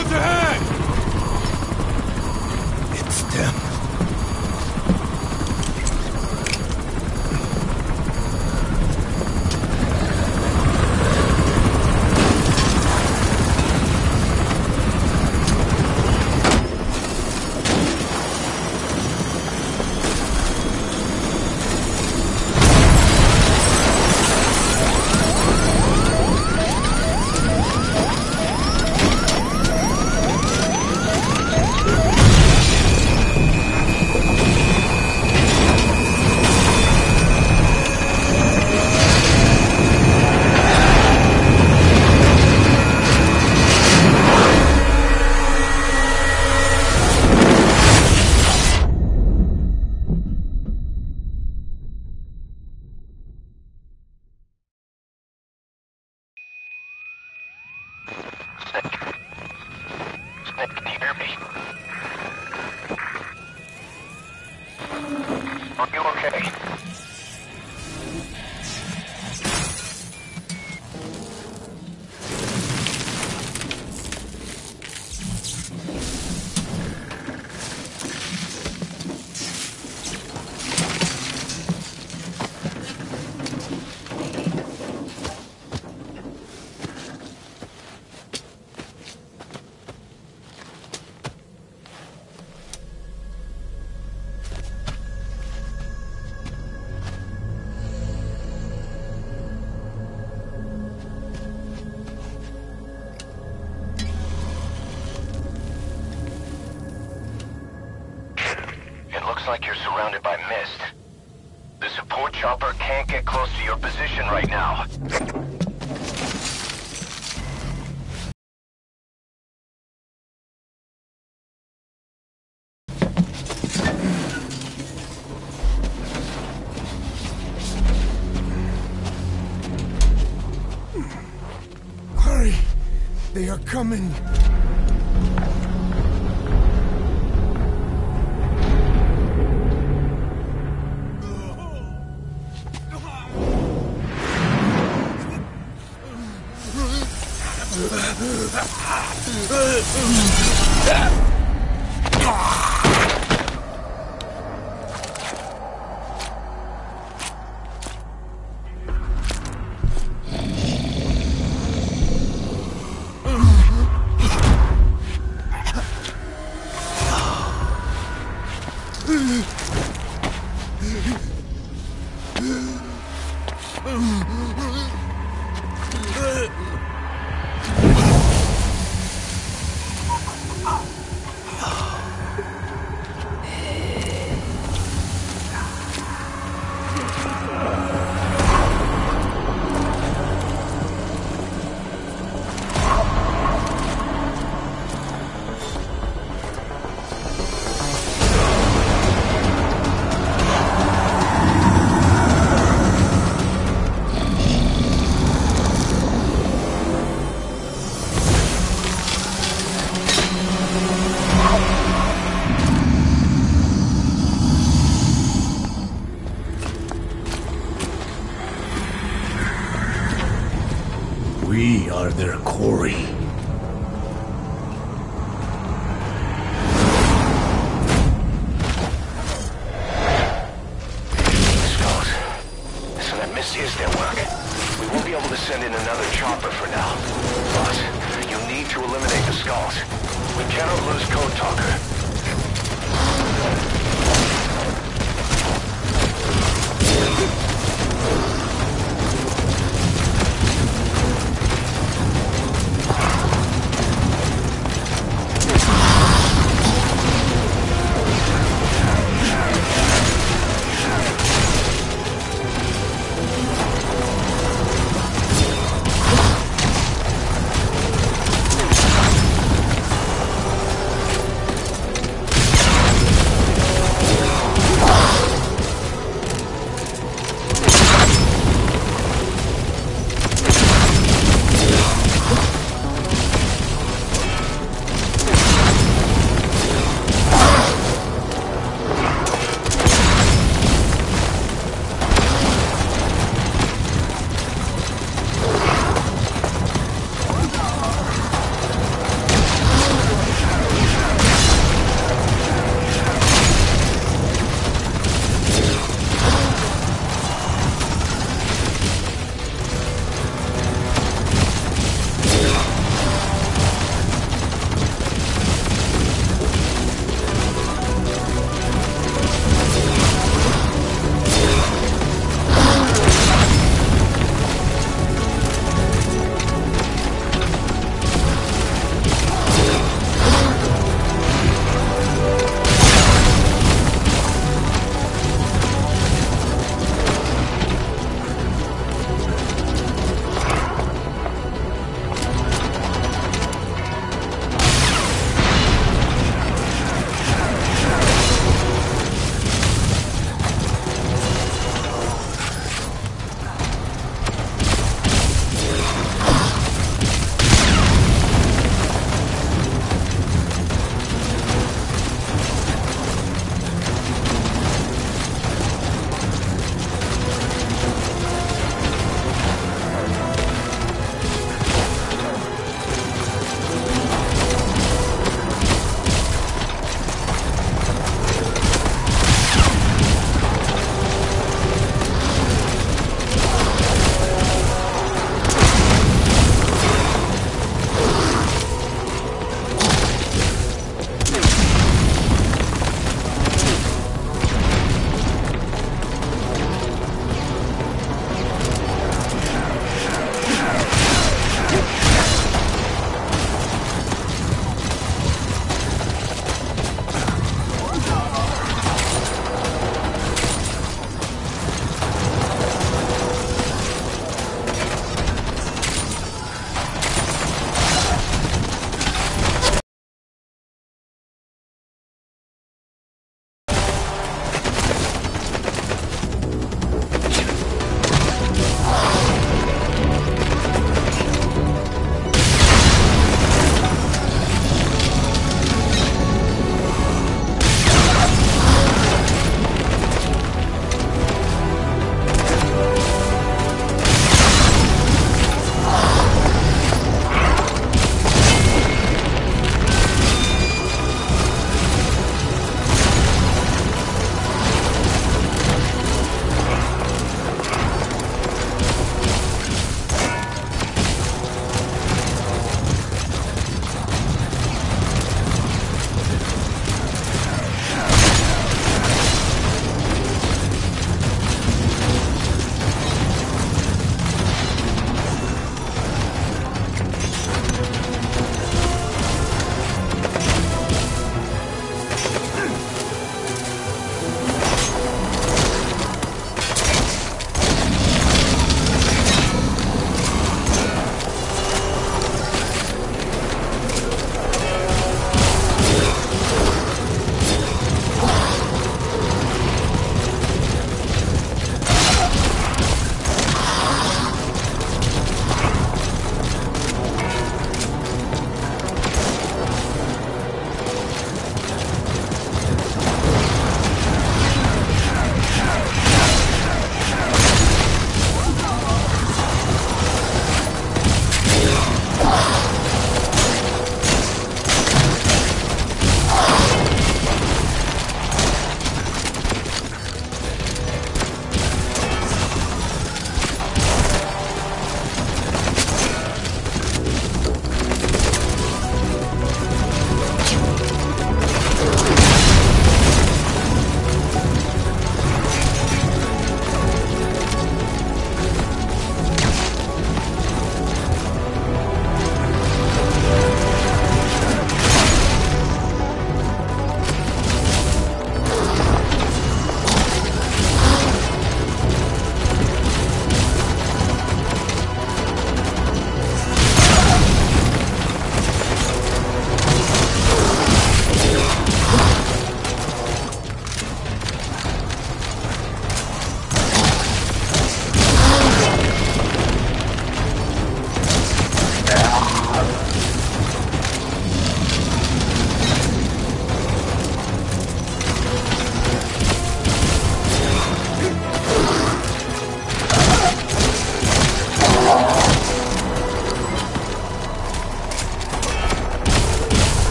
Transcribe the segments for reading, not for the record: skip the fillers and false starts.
Sounds ahead! It's them. Like you're surrounded by mist. The support chopper can't get close to your position right now. Hurry! They are coming! We are their quarry. Skulls. So that mist is their work. We won't be able to send in another chopper for now. But you need to eliminate the skulls. We cannot lose Code Talker.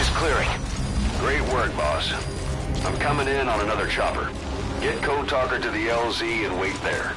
Coast clearing. Great work, boss. I'm coming in on another chopper. Get Code Talker to the LZ and wait there.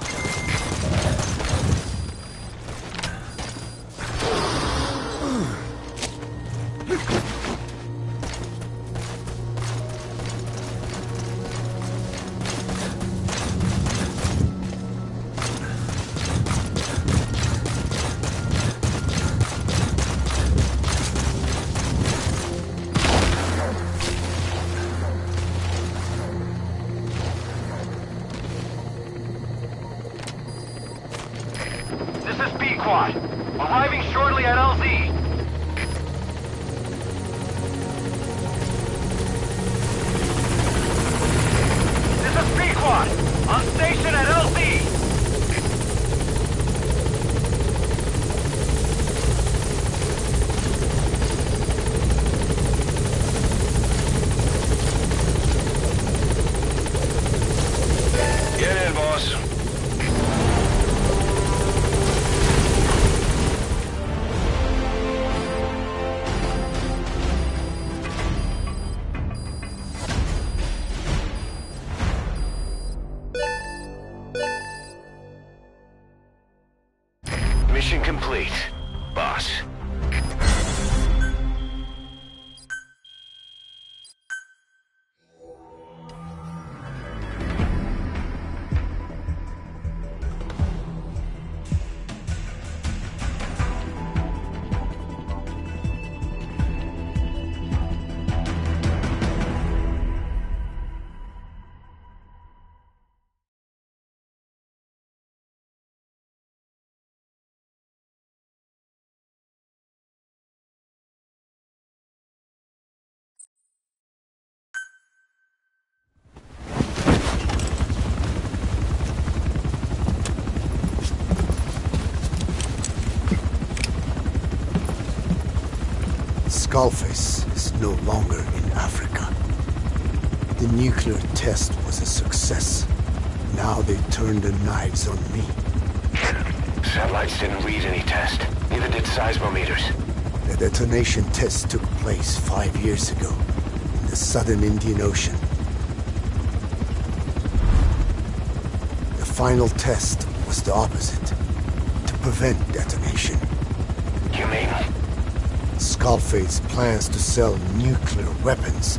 This is B-Quad. Arriving shortly at LZ. This is B-Quad. On station at LZ. Get in, boss. Mission complete, boss. Skullface is no longer in Africa. The nuclear test was a success. Now they turned their knives on me. Satellites didn't read any test. Neither did seismometers. The detonation test took place 5 years ago in the southern Indian Ocean. The final test was the opposite, to prevent detonation. You mean? Skullface plans to sell nuclear weapons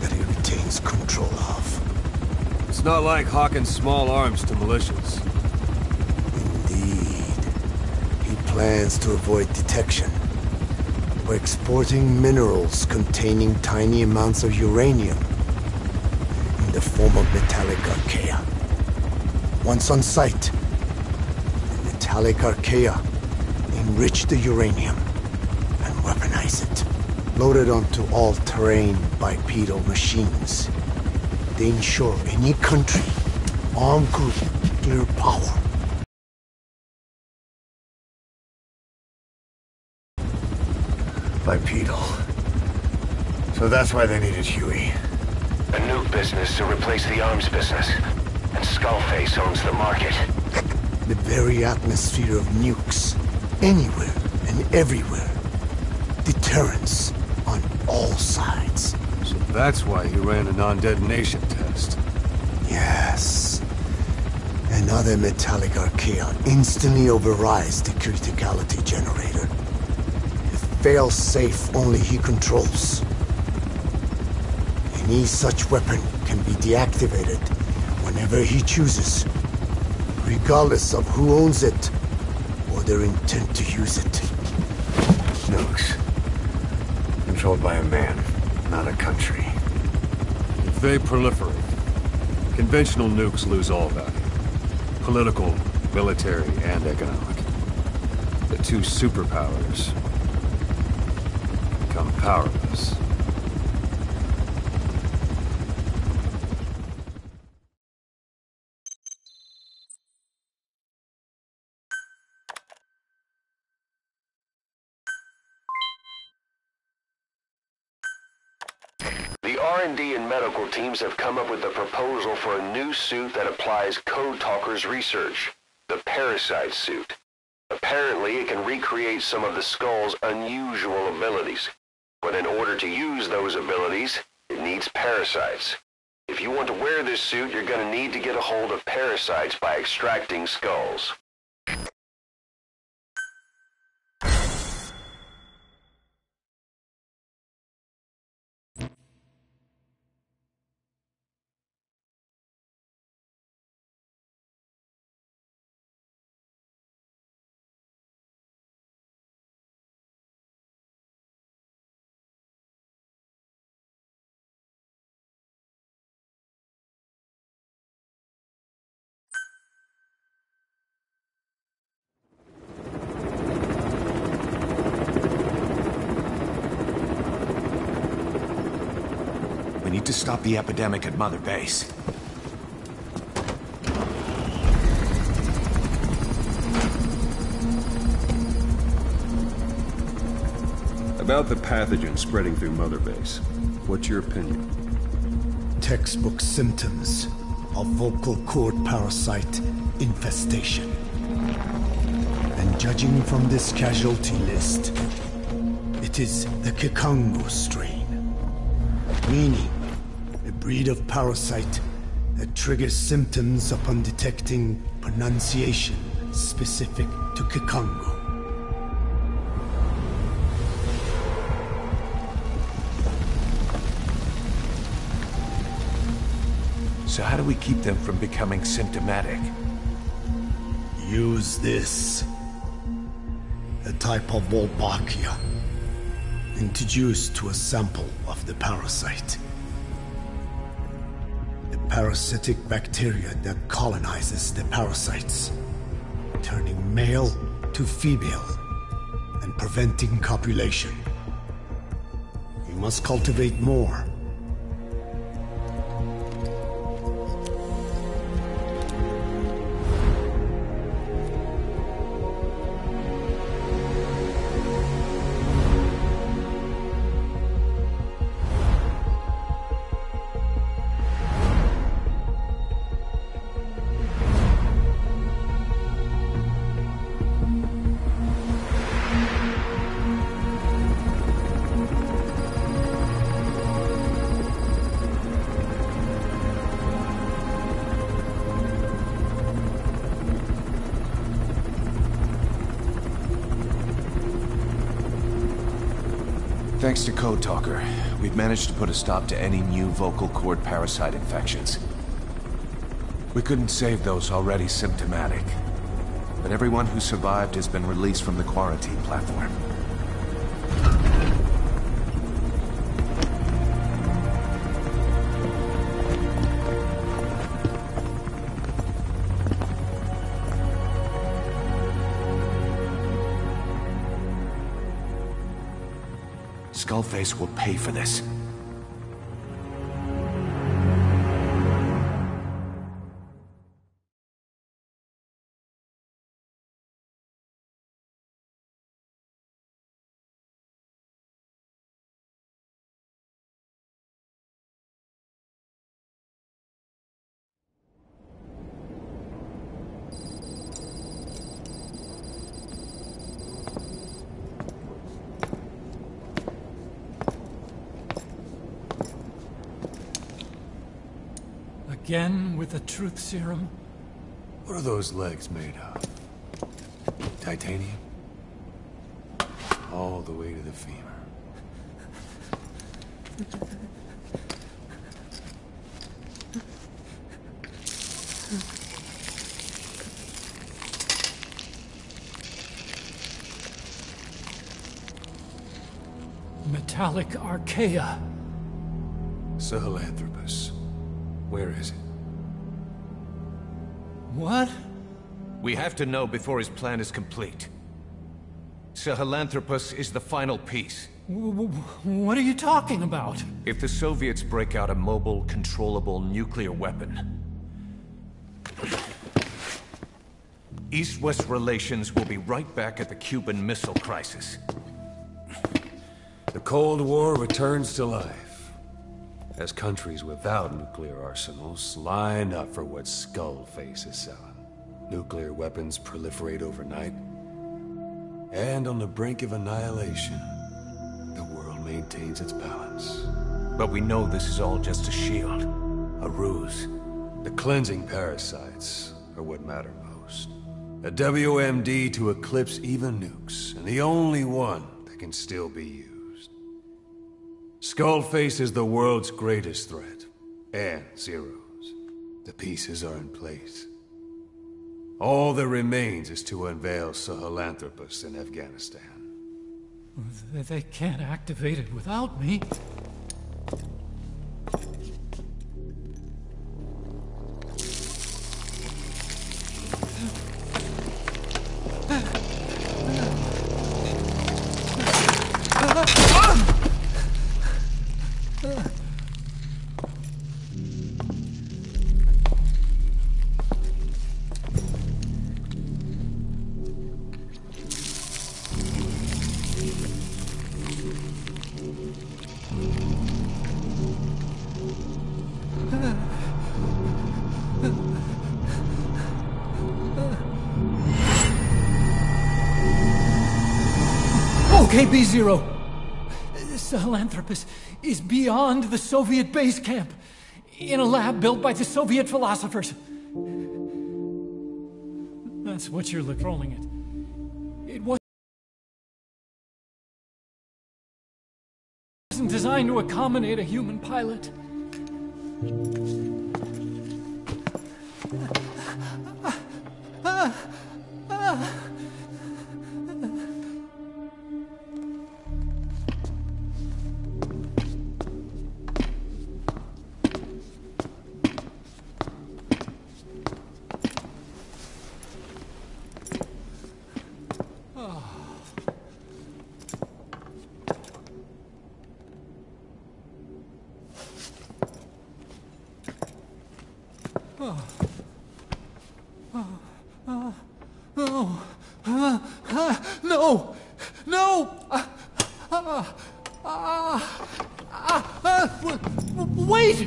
that he retains control of. It's not like hawking small arms to militias. Indeed. He plans to avoid detection by exporting minerals containing tiny amounts of uranium in the form of metallic archaea. Once on site, the metallic archaea enrich the uranium and weaponize it. Loaded onto all-terrain bipedal machines, they ensure any country armed group nuclear power. Bipedal. So that's why they needed Huey. A nuke business to replace the arms business. And Skullface owns the market. The very atmosphere of nukes, anywhere and everywhere. Deterrence on all sides. So that's why he ran a non-detonation test. Yes. Another metallic archaea instantly overrides the criticality generator. A fail-safe only he controls. Any such weapon can be deactivated whenever he chooses, regardless of who owns it or their intent to use it. Nukes. Controlled by a man, not a country. If they proliferate, conventional nukes lose all value. Political, military, and economic. The two superpowers become powerless. The R&D and medical teams have come up with a proposal for a new suit that applies Code Talker's research, the Parasite suit. Apparently, it can recreate some of the Skull's unusual abilities. But in order to use those abilities, it needs parasites. If you want to wear this suit, you're gonna need to get a hold of parasites by extracting skulls. We need to stop the epidemic at Mother Base. About the pathogen spreading through Mother Base, what's your opinion? Textbook symptoms of vocal cord parasite infestation. And judging from this casualty list, it is the Kikongo strain. Meaning, a breed of parasite that triggers symptoms upon detecting pronunciation specific to Kikongo. So how do we keep them from becoming symptomatic? Use this. A type of Wolbachia. Introduced to a sample of the parasite. A parasitic bacteria that colonizes the parasites, turning male to female and preventing copulation. We must cultivate more. Thanks to Code Talker, we've managed to put a stop to any new vocal cord parasite infections. We couldn't save those already symptomatic, but everyone who survived has been released from the quarantine platform. Skullface will pay for this. Again with the truth serum? What are those legs made of? Titanium? All the way to the femur. Metallic archaea. Sahelanthropus. Where is it? What? We have to know before his plan is complete. Sahelanthropus is the final piece. What are you talking about? If the Soviets break out a mobile, controllable nuclear weapon, East-West relations will be right back at the Cuban Missile Crisis. The Cold War returns to life, as countries without nuclear arsenals line up for what Skullface is selling. Nuclear weapons proliferate overnight, and on the brink of annihilation, the world maintains its balance. But we know this is all just a shield. A ruse. The cleansing parasites are what matter most. A WMD to eclipse even nukes, and the only one that can still be used. Skullface is the world's greatest threat, and Zero's. The pieces are in place. All that remains is to unveil Sahelanthropus in Afghanistan. They can't activate it without me. Okay, B-Zero. Sahelanthropus is beyond the Soviet base camp, in a lab built by the Soviet philosophers. That's what you're calling it. It wasn't designed to accommodate a human pilot. No! No! Wait!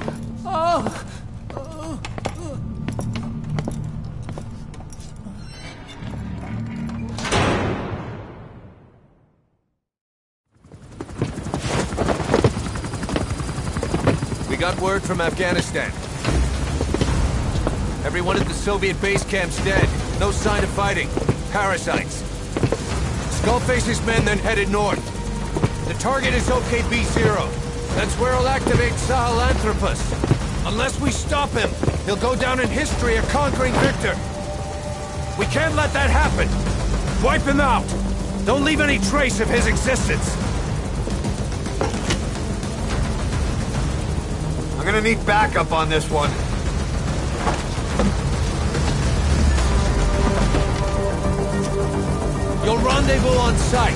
We got word from Afghanistan. Everyone at the Soviet base camp's dead. No sign of fighting. Parasites. Skullface's men then headed north. The target is OKB-0. That's where he'll activate Sahelanthropus. Unless we stop him, he'll go down in history a conquering victor. We can't let that happen. Wipe him out. Don't leave any trace of his existence. I'm gonna need backup on this one. You'll rendezvous on site.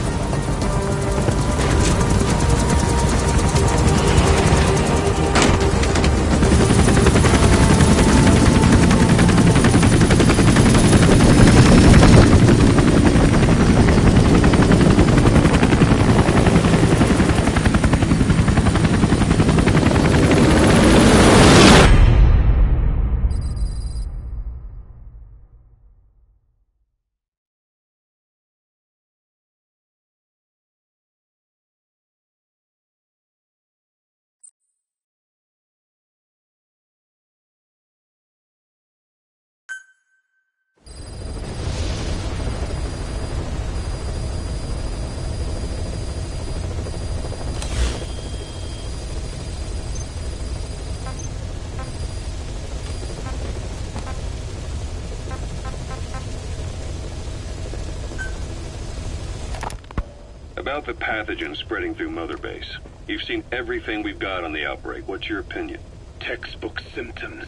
About the pathogen spreading through Mother Base. You've seen everything we've got on the outbreak. What's your opinion? Textbook symptoms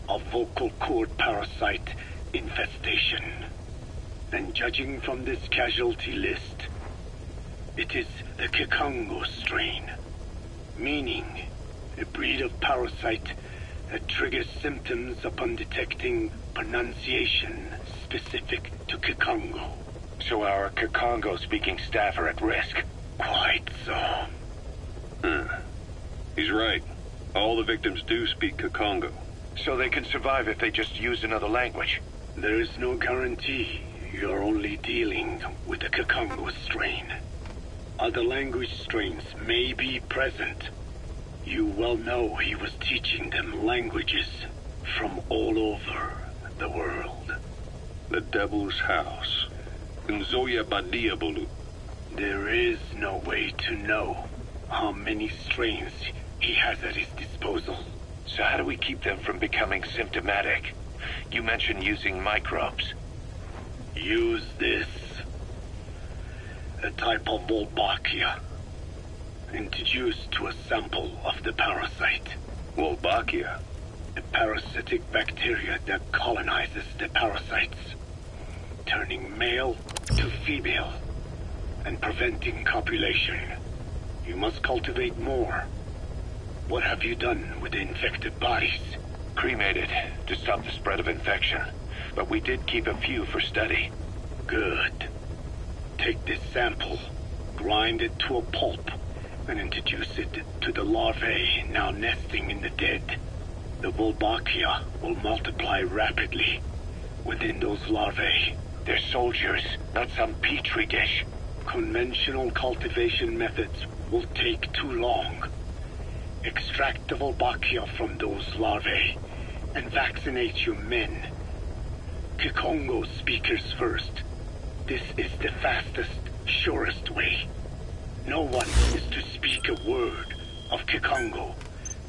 of vocal cord parasite infestation. And judging from this casualty list, it is the Kikongo strain, meaning a breed of parasite that triggers symptoms upon detecting pronunciation specific to Kikongo. So our Kikongo-speaking staff are at risk? Quite so. He's right. All the victims do speak Kikongo. So they can survive if they just use another language? There is no guarantee. You're only dealing with the Kikongo strain. Other language strains may be present. You well know he was teaching them languages from all over the world. The Devil's House. Nzoya Badia Bulu. There is no way to know how many strains he has at his disposal. So how do we keep them from becoming symptomatic? You mentioned using microbes. Use this. A type of Wolbachia. Introduced to a sample of the parasite. Wolbachia? A parasitic bacteria that colonizes the parasites, turning male to female and preventing copulation. You must cultivate more. What have you done with the infected bodies? Cremated to stop the spread of infection, but we did keep a few for study. Good. Take this sample, grind it to a pulp, and introduce it to the larvae now nesting in the dead. The Wolbachia will multiply rapidly within those larvae. They're soldiers, not some petri dish. Conventional cultivation methods will take too long. Extract the Wolbachia from those larvae and vaccinate your men. Kikongo speakers first. This is the fastest, surest way. No one is to speak a word of Kikongo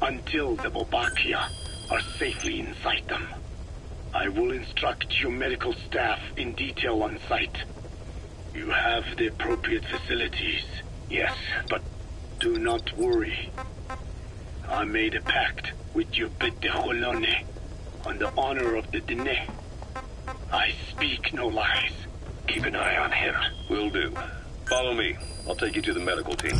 until the Wolbachia are safely inside them. I will instruct your medical staff in detail on site. You have the appropriate facilities. Yes, but do not worry. I made a pact with your Bete Holone on the honor of the Dene. I speak no lies. keep an eye on him. Will do. Follow me. I'll take you to the medical team.